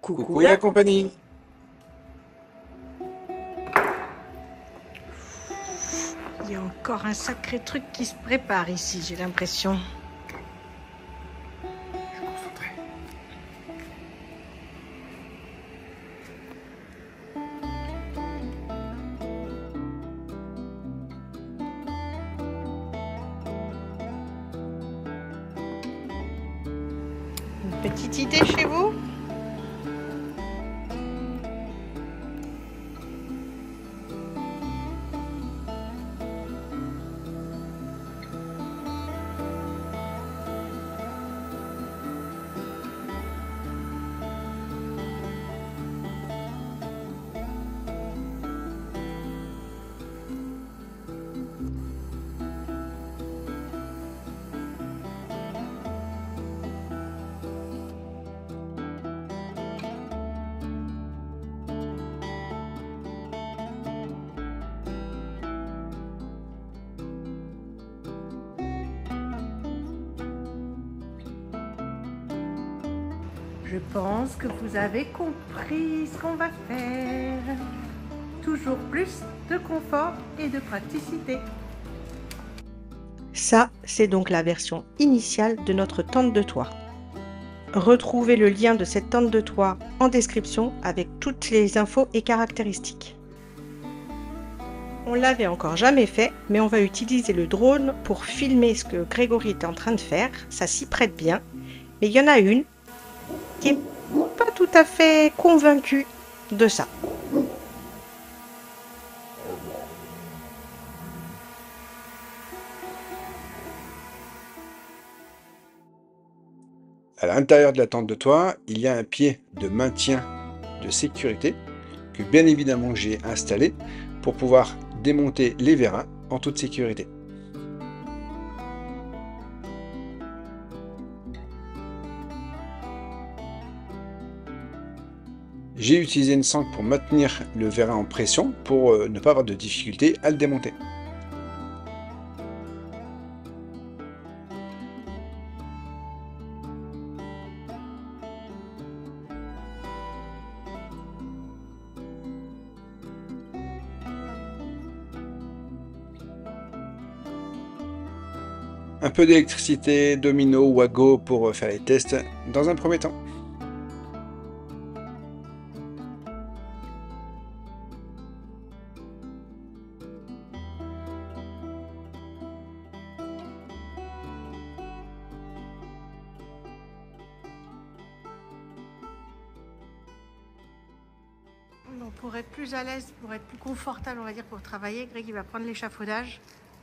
Coucou la compagnie. Il y a encore un sacré truc qui se prépare ici, j'ai l'impression. Une petite idée chez vous? Je pense que vous avez compris ce qu'on va faire. Toujours plus de confort et de praticité. Ça, c'est donc la version initiale de notre tente de toit. Retrouvez le lien de cette tente de toit en description avec toutes les infos et caractéristiques. On l'avait encore jamais fait, mais on va utiliser le drone pour filmer ce que Grégory est en train de faire. Ça s'y prête bien. Mais il y en a une qui n'est pas tout à fait convaincue de ça. À l'intérieur de la tente de toit, il y a un pied de maintien de sécurité que bien évidemment j'ai installé pour pouvoir démonter les vérins en toute sécurité. J'ai utilisé une sangle pour maintenir le vérin en pression pour ne pas avoir de difficulté à le démonter. Un peu d'électricité, domino, wago pour faire les tests dans un premier temps. Donc pour être plus à l'aise, pour être plus confortable, on va dire, pour travailler, Greg il va prendre l'échafaudage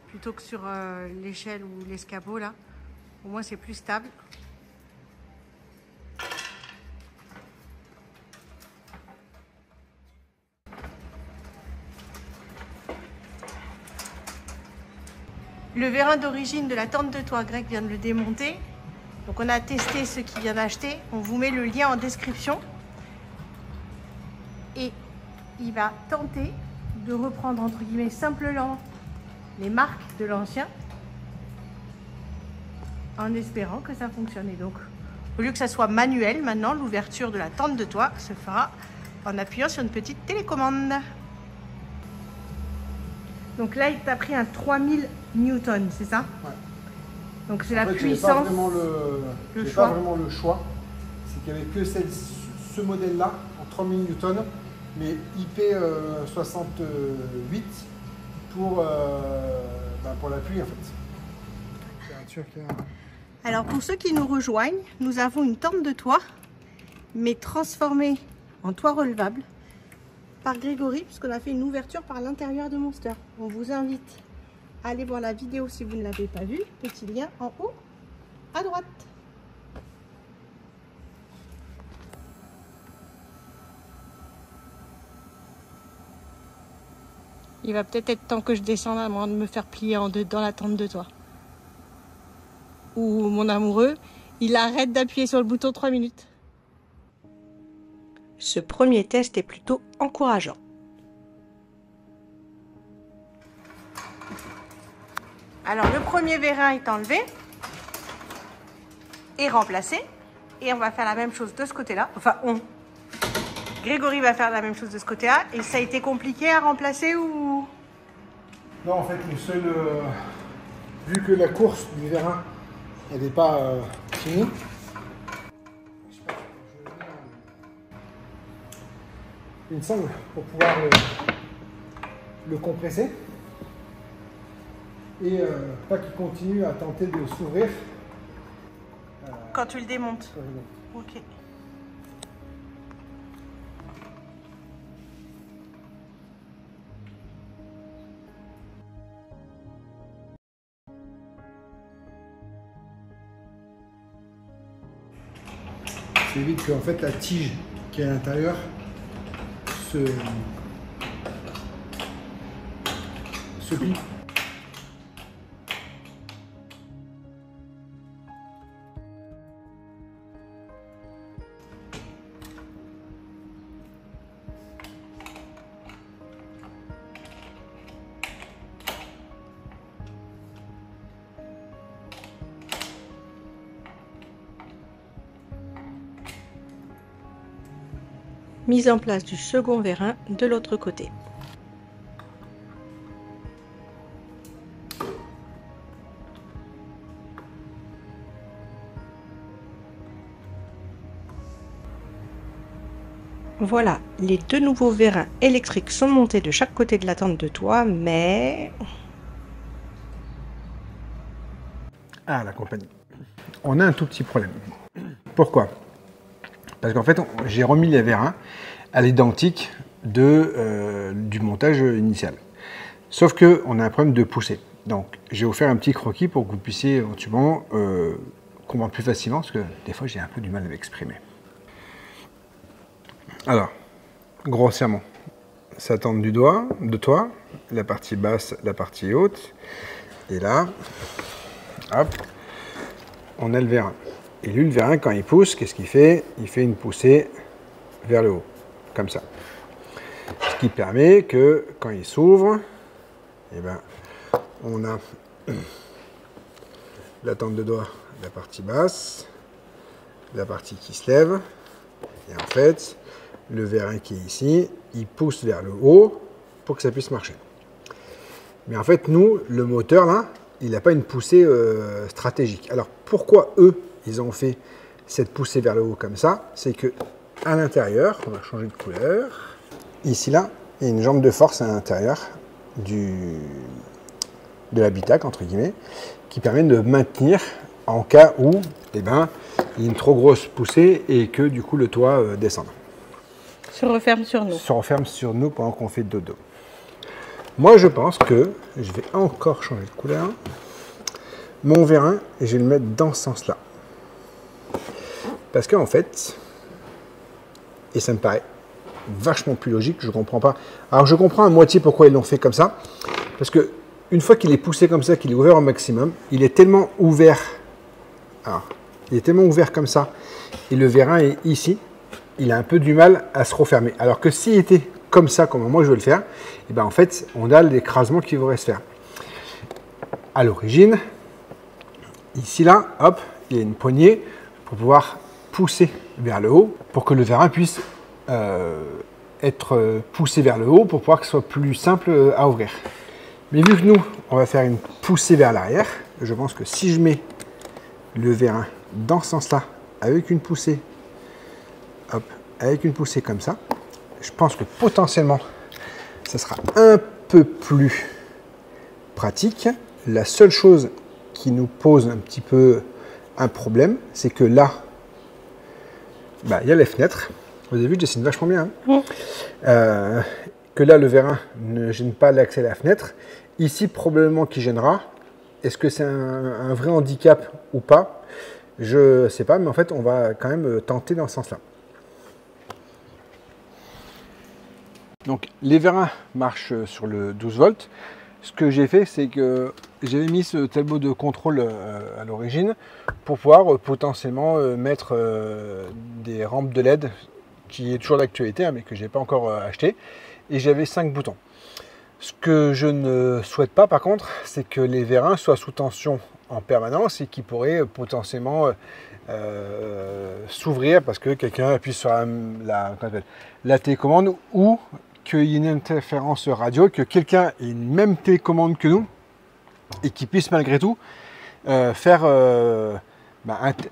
plutôt que sur l'échelle ou l'escabeau là. Au moins c'est plus stable. Le vérin d'origine de la tente de toit, Greg vient de le démonter. Donc on a testé ce qu'il vient d'acheter. On vous met le lien en description. Et il va tenter de reprendre entre guillemets simplement les marques de l'ancien en espérant que ça fonctionne. Et donc au lieu que ça soit manuel, maintenant l'ouverture de la tente de toit se fera en appuyant sur une petite télécommande. Donc là il t'a pris un 3000 newtons, c'est ça? Ouais. Donc c'est la puissance. Pas vraiment le choix. C'est qu'il n'y avait que ce modèle-là en 3000 newtons, mais IP68 pour l'appui en fait. Alors pour ceux qui nous rejoignent, nous avons une tente de toit, mais transformée en toit relevable par Grégory, puisqu'on a fait une ouverture par l'intérieur de Monster. On vous invite à aller voir la vidéo si vous ne l'avez pas vue, petit lien en haut à droite. Il va peut-être être temps que je descende avant de me faire plier en deux dans la tente de toit. Ou mon amoureux, il arrête d'appuyer sur le bouton 3 minutes. Ce premier test est plutôt encourageant. Alors le premier vérin est enlevé et remplacé. Et on va faire la même chose de ce côté-là. Enfin on, Grégory va faire la même chose de ce côté-là. Et ça a été compliqué à remplacer ou... Non, en fait, le seul... vu que la course du vérin, elle n'est pas finie, une sangle pour pouvoir le compresser et pas qu'il continue à tenter de s'ouvrir. Quand tu le démontes. Ok. Ça évite que en fait, la tige qui est à l'intérieur se plie. Mise en place du second vérin de l'autre côté. Voilà, les deux nouveaux vérins électriques sont montés de chaque côté de la tente de toit, mais... Ah, la compagnie. On a un tout petit problème. Pourquoi? Parce qu'en fait, j'ai remis les vérins à l'identique du montage initial. Sauf qu'on a un problème de poussée. Donc, j'ai offert un petit croquis pour que vous puissiez éventuellement comprendre plus facilement, parce que des fois, j'ai un peu du mal à m'exprimer. Alors, grossièrement, ça tente du doigt, de toit, la partie basse, la partie haute. Et là, hop, on a le vérin. Et lui, le vérin, quand il pousse, qu'est-ce qu'il fait? Il fait une poussée vers le haut, comme ça. Ce qui permet que, quand il s'ouvre, eh ben, on a la tente de doigt, la partie basse, la partie qui se lève. Et en fait, le vérin qui est ici, il pousse vers le haut pour que ça puisse marcher. Mais en fait, nous, le moteur, là, il n'a pas une poussée stratégique. Alors, pourquoi eux, ils ont fait cette poussée vers le haut comme ça? C'est que à l'intérieur, on va changer de couleur. Ici, là, il y a une jambe de force à l'intérieur de l'habitacle, entre guillemets, qui permet de maintenir en cas où eh ben, il y a une trop grosse poussée et que du coup le toit descende. Se referme sur nous. Se referme sur nous pendant qu'on fait dodo. Moi, je pense que je vais encore changer de couleur. Mon vérin, et je vais le mettre dans ce sens-là. Parce qu'en fait, et ça me paraît vachement plus logique, je ne comprends pas. Alors je comprends à moitié pourquoi ils l'ont fait comme ça. Parce que une fois qu'il est poussé comme ça, qu'il est ouvert au maximum, il est tellement ouvert. Alors, il est tellement ouvert comme ça. Et le vérin est ici. Il a un peu du mal à se refermer. Alors que s'il était comme ça, comme moi je veux le faire, et ben en fait, on a l'écrasement qui devrait se faire. À l'origine, ici là, hop, il y a une poignée pour pouvoir pousser vers le haut pour que le vérin puisse être poussé vers le haut pour pouvoir que ce soit plus simple à ouvrir. Mais vu que nous, on va faire une poussée vers l'arrière, je pense que si je mets le vérin dans ce sens-là, avec une poussée, hop, avec une poussée comme ça, je pense que potentiellement, ça sera un peu plus pratique. La seule chose qui nous pose un petit peu un problème, c'est que là, bah, il y a les fenêtres. Vous avez vu, je dessine vachement bien. Hein. Que là, le vérin ne gêne pas l'accès à la fenêtre. Ici, probablement qu'il gênera. Est-ce que c'est un vrai handicap ou pas? Je ne sais pas, mais en fait, on va quand même tenter dans ce sens-là. Donc, les vérins marchent sur le 12 volts. Ce que j'ai fait, c'est que j'avais mis ce tableau de contrôle à l'origine pour pouvoir potentiellement mettre des rampes de LED qui est toujours d'actualité, hein, mais que je n'ai pas encore acheté. Et j'avais 5 boutons. Ce que je ne souhaite pas, par contre, c'est que les vérins soient sous tension en permanence et qui pourrait potentiellement s'ouvrir parce que quelqu'un appuie sur la télécommande ou qu'il y ait une interférence radio, que quelqu'un ait une même télécommande que nous et qui puisse malgré tout faire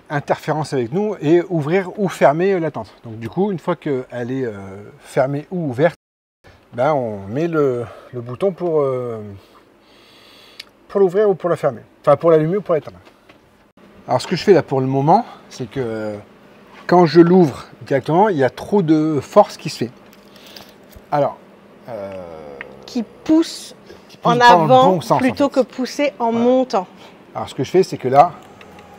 interférence avec nous et ouvrir ou fermer la tente. Donc du coup, une fois qu'elle est fermée ou ouverte, on met le bouton pour l'ouvrir ou pour la fermer. Enfin, pour l'allumer ou pour l'éteindre. Alors ce que je fais là pour le moment, c'est que quand je l'ouvre directement, il y a trop de force qui se fait. Alors, qui pousse en avant bon sens, plutôt que pousser en montant. Alors ce que je fais, c'est que là,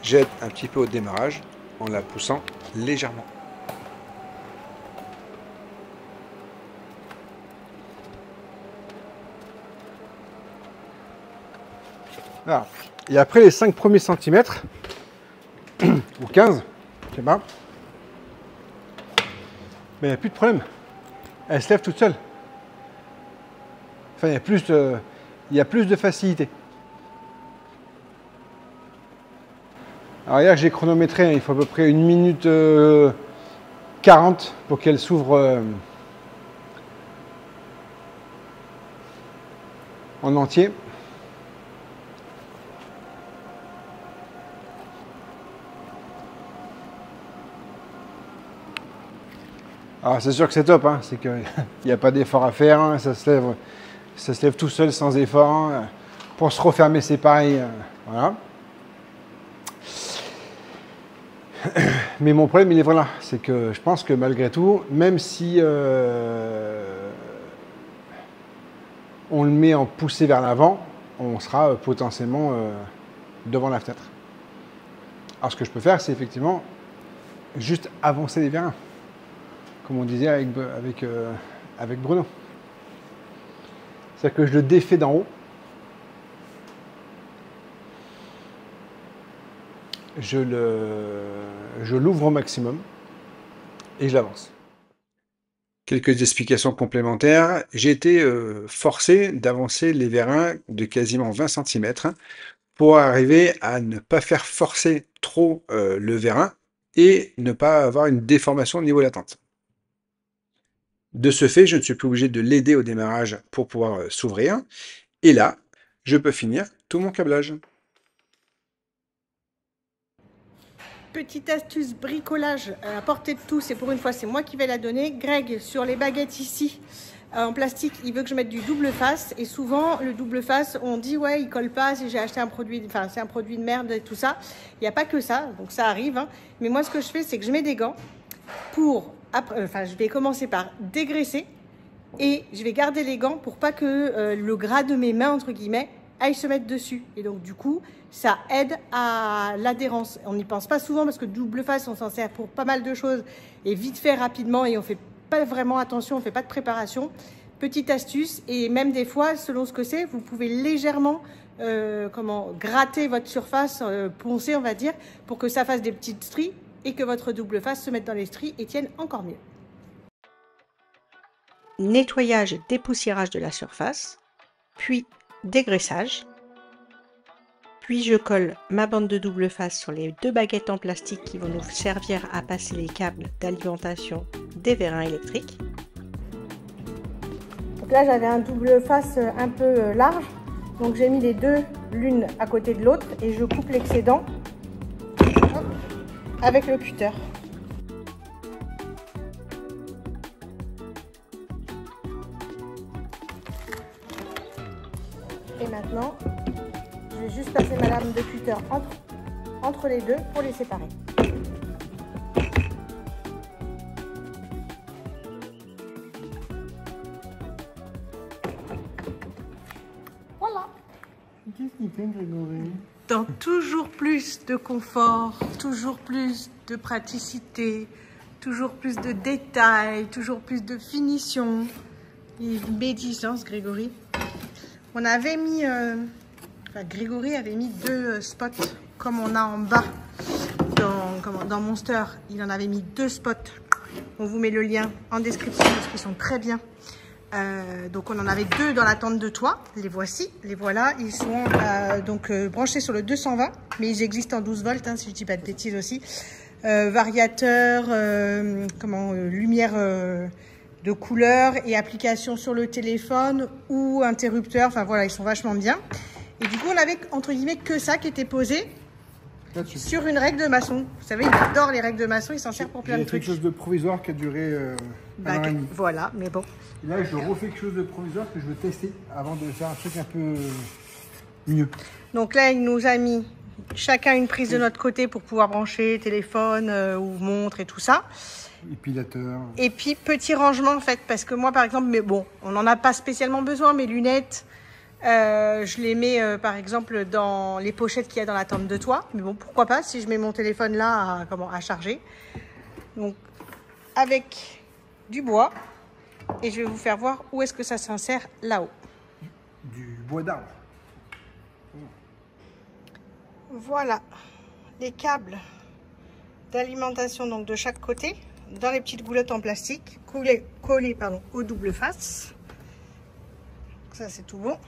j'aide un petit peu au démarrage en la poussant légèrement. Voilà. Et après les 5 premiers centimètres, ou 15, je sais pas, il n'y a plus de problème. Elle se lève toute seule. Enfin, il y a plus de facilité. Alors hier, j'ai chronométré, il faut à peu près 1 minute 40 pour qu'elle s'ouvre en entier. Alors c'est sûr que c'est top, hein, c'est qu'il n'y a pas d'effort à faire, hein, ça se lève tout seul sans effort. Hein. Pour se refermer, c'est pareil. Voilà. Mais mon problème, il est voilà, c'est que je pense que malgré tout, même si on le met en poussée vers l'avant, on sera potentiellement devant la fenêtre. Alors ce que je peux faire, c'est effectivement juste avancer les vérins, comme on disait avec Bruno. C'est-à-dire que je le défais d'en haut. Je l'ouvre au maximum et je l'avance. Quelques explications complémentaires. J'ai été forcé d'avancer les vérins de quasiment 20 cm pour arriver à ne pas faire forcer trop le vérin et ne pas avoir une déformation au niveau de la tente. De ce fait, je ne suis plus obligé de l'aider au démarrage pour pouvoir s'ouvrir. Et là, je peux finir tout mon câblage. Petite astuce bricolage à portée de tous, et pour une fois c'est moi qui vais la donner. Greg, sur les baguettes ici en plastique, il veut que je mette du double face, et souvent le double face on dit ouais il colle pas, si j'ai acheté un produit, enfin c'est un produit de merde et tout ça. Il n'y a pas que ça, donc ça arrive, hein. Mais moi ce que je fais, c'est que je mets des gants pour, je vais commencer par dégraisser et je vais garder les gants pour pas que le gras de mes mains entre guillemets aille se mettre dessus, et donc du coup ça aide à l'adhérence. On n'y pense pas souvent parce que double face, on s'en sert pour pas mal de choses et vite fait, rapidement, et on fait pas vraiment attention, on fait pas de préparation. Petite astuce, et même des fois, selon ce que c'est, vous pouvez légèrement gratter votre surface, poncer on va dire, pour que ça fasse des petites stries et que votre double face se mette dans les stries et tienne encore mieux. Nettoyage et dépoussiérage de la surface, puis dégraissage. Puis je colle ma bande de double face sur les 2 baguettes en plastique qui vont nous servir à passer les câbles d'alimentation des vérins électriques. Donc là j'avais un double face un peu large, donc j'ai mis les deux l'une à côté de l'autre et je coupe l'excédent avec le cutter. Et maintenant, je vais juste passer ma lame de cutter entre les deux pour les séparer. Voilà. Qu'est-ce qu'il fait, Grégory? Dans toujours plus de confort, toujours plus de praticité, toujours plus de détails, toujours plus de finition. Il met distance, Grégory. On avait mis, Grégory avait mis 2 spots comme on a en bas dans Monster. Il en avait mis 2 spots. On vous met le lien en description parce qu'ils sont très bien. Donc on en avait 2 dans la tente de toit, les voici, les voilà, ils sont branchés sur le 220, mais ils existent en 12 volts, hein, si je dis pas de bêtises aussi. Variateur, lumière de couleur et application sur le téléphone ou interrupteur, enfin voilà, ils sont vachement bien. Et du coup on avait entre guillemets que ça qui était posé sur une règle de maçon. Vous savez, il adore les règles de maçon, il s'en sert pour plein de trucs. Quelque chose de provisoire qui a duré un an et demi. Voilà, mais bon. Et là, je refais quelque chose de provisoire que je veux tester avant de faire un truc un peu mieux. Donc là, il nous a mis chacun une prise de notre côté pour pouvoir brancher téléphone ou montre et tout ça. Épilateur. Et puis, petit rangement en fait, parce que moi, par exemple, mais bon, on n'en a pas spécialement besoin, mes lunettes, je les mets par exemple dans les pochettes qu'il y a dans la tente de toit. Mais bon, pourquoi pas si je mets mon téléphone là à charger. Donc, avec du bois. Et je vais vous faire voir où est-ce que ça s'insère là-haut. Du bois d'arbre. Voilà les câbles d'alimentation donc de chaque côté dans les petites goulottes en plastique collées aux double faces. Ça c'est tout bon.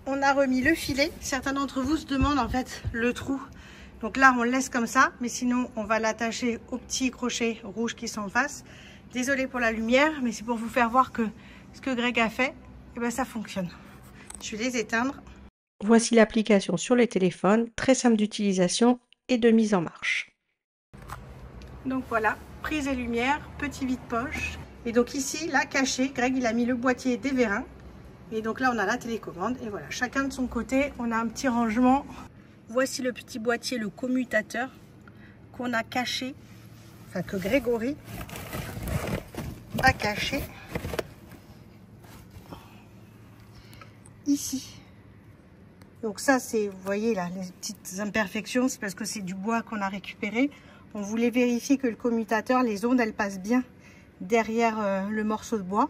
On a remis le filet. Certains d'entre vous se demandent en fait le trou. Donc là on le laisse comme ça, mais sinon on va l'attacher au petit crochet rouge qui s'en face. Désolée pour la lumière, mais c'est pour vous faire voir que ce que Greg a fait, eh ben, ça fonctionne. Je vais les éteindre. Voici l'application sur les téléphones, très simple d'utilisation et de mise en marche. Donc voilà, prise et lumière, petit vide-poche. Et donc ici, là, caché, Greg, il a mis le boîtier des vérins. Et donc là, on a la télécommande. Et voilà, chacun de son côté, on a un petit rangement. Voici le petit boîtier, le commutateur, qu'on a caché, enfin que Grégory a caché ici. Donc ça c'est, vous voyez là, les petites imperfections, c'est parce que c'est du bois qu'on a récupéré. On voulait vérifier que le commutateur, les ondes, elles passent bien derrière le morceau de bois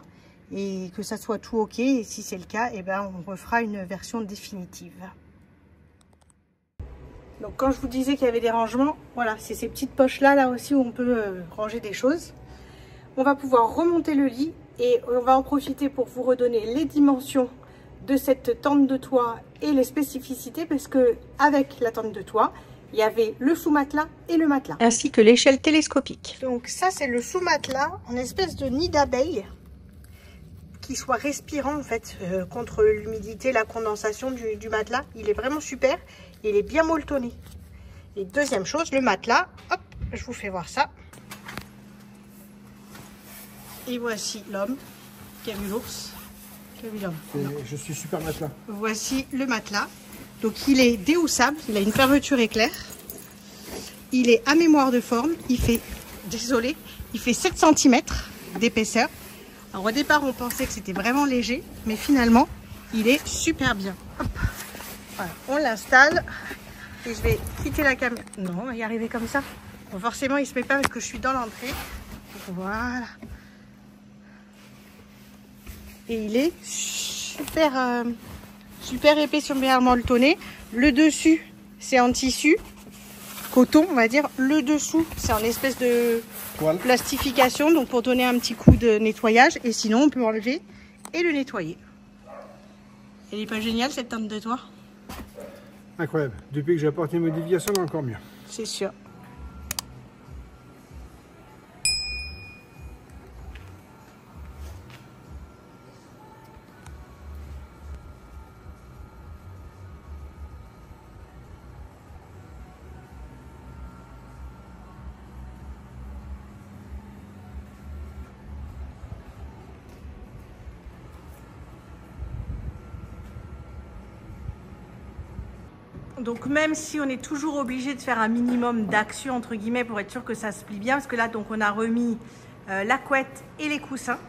et que ça soit tout ok. Et si c'est le cas, eh ben, on refera une version définitive. Donc quand je vous disais qu'il y avait des rangements, voilà, c'est ces petites poches là aussi où on peut ranger des choses. On va pouvoir remonter le lit et on va en profiter pour vous redonner les dimensions de cette tente de toit et les spécificités, parce que avec la tente de toit, il y avait le sous-matelas et le matelas. Ainsi que l'échelle télescopique. Donc ça c'est le sous-matelas en espèce de nid d'abeille qui soit respirant en fait contre l'humidité, la condensation du matelas. Il est vraiment super, il est bien molletonné. Et deuxième chose, le matelas, hop, je vous fais voir ça. Et voici l'homme qui a vu l'ours, qui a vu l'homme. Je suis super matelas. Voici le matelas. Donc il est déhoussable, il a une fermeture éclair. Il est à mémoire de forme, il fait, désolé, il fait 7 cm d'épaisseur. Alors au départ on pensait que c'était vraiment léger, mais finalement il est super bien. Hop. Voilà, on l'installe et je vais quitter la caméra. Non, on va y arriver comme ça. Bon, forcément il se met pas parce que je suis dans l'entrée. Voilà. Et il est super, super épais, super molletonné. Le dessus, c'est en tissu, coton, on va dire. Le dessous, c'est en espèce de plastification, donc pour donner un petit coup de nettoyage. Et sinon, on peut enlever et le nettoyer. Elle n'est pas géniale, cette tente de toit? Incroyable. Depuis que j'ai apporté une modification, encore mieux. C'est sûr. Donc même si on est toujours obligé de faire un minimum d'action entre guillemets pour être sûr que ça se plie bien, parce que là donc on a remis la couette et les coussins.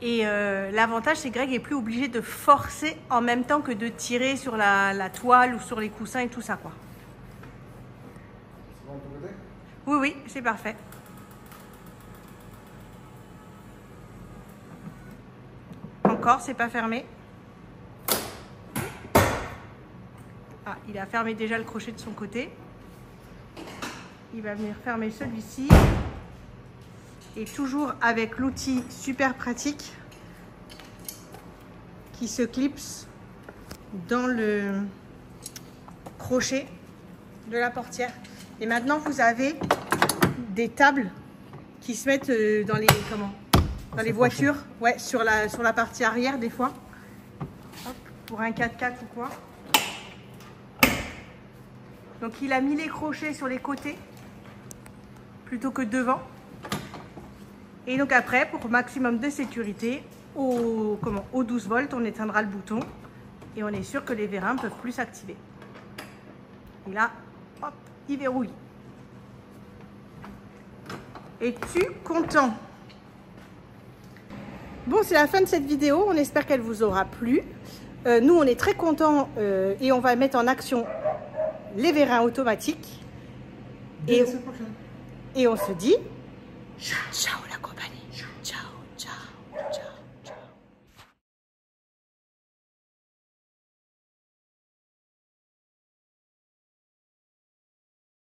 Et l'avantage c'est que Greg est plus obligé de forcer en même temps que de tirer sur la toile ou sur les coussins et tout ça quoi. Oui oui, c'est parfait. Encore, c'est pas fermé. Ah, il a fermé déjà le crochet de son côté. Il va venir fermer celui-ci. Et toujours avec l'outil super pratique qui se clipse dans le crochet de la portière. Et maintenant, vous avez des tables qui se mettent dans les, dans les voitures, ouais, sur la partie arrière des fois. Hop, pour un 4x4 ou quoi. Donc il a mis les crochets sur les côtés plutôt que devant. Et donc après, pour maximum de sécurité, au 12 volts, on éteindra le bouton et on est sûr que les vérins ne peuvent plus s'activer. Et là, hop, il verrouille. Es-tu content? Bon, c'est la fin de cette vidéo. On espère qu'elle vous aura plu. Nous, on est très contents et on va mettre en action les vérins automatiques. Et on se dit ciao la compagnie. Ciao.